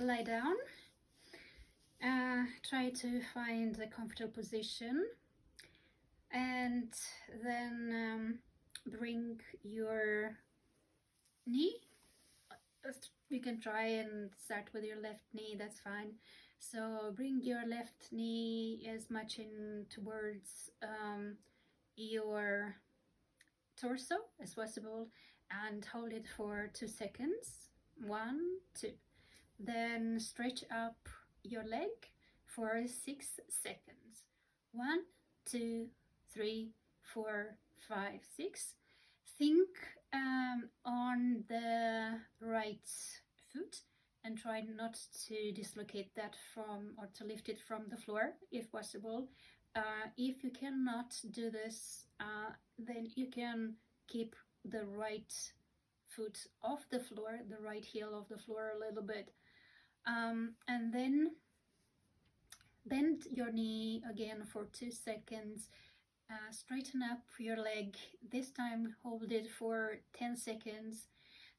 lie down. Try to find a comfortable position, and then bring your knee. You can try and start with your left knee, that's fine. So bring your left knee as much in towards your torso as possible, and hold it for 2 seconds. 1, 2. Then stretch up your leg for 6 seconds. 1, 2, 3, 4, 5, 6. Think on the right foot and try not to dislocate that from, or to lift it from the floor if possible. If you cannot do this, then you can keep the right foot off the floor, the right heel off the floor a little bit. And then bend your knee again for 2 seconds. Straighten up your leg. This time hold it for 10 seconds.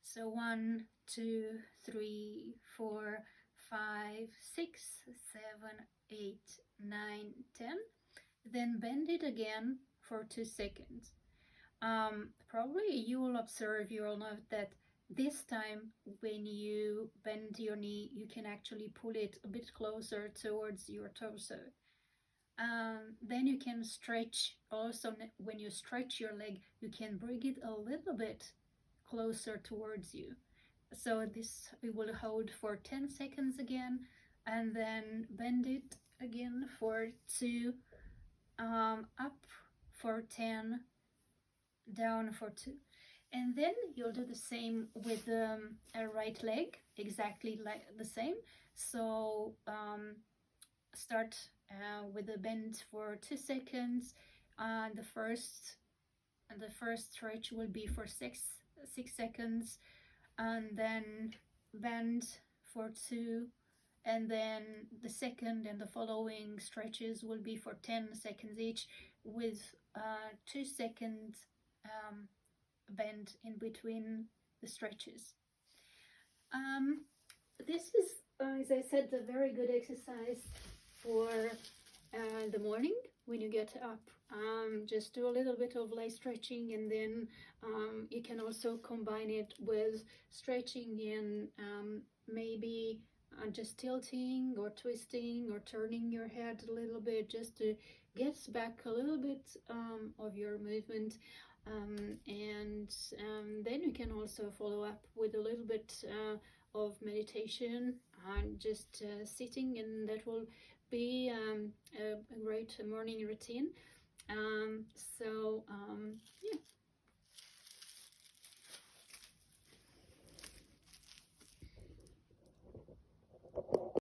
So 1, 2, 3, 4, 5, 6, 7, 8, 9, 10. Then bend it again for 2 seconds. Probably you will observe, you will note that this time when you bend your knee, you can actually pull it a bit closer towards your torso. Then you can stretch. Also, when you stretch your leg, you can bring it a little bit closer towards you. So this we will hold for 10 seconds again, and then bend it again for 2, up for 10, down for 2. And then you'll do the same with a right leg, exactly like the same. So start with a bend for 2 seconds. The first stretch will be for 6 seconds, and then bend for 2, and then the second and the following stretches will be for 10 seconds each, with 2 seconds bend in between the stretches. This is, as I said, a very good exercise for the morning when you get up. Just do a little bit of light stretching, and then you can also combine it with stretching and maybe just tilting or twisting or turning your head a little bit, just to get back a little bit of your movement. And then you can also follow up with a little bit of meditation, just sitting, and that will be a great morning routine. Yeah.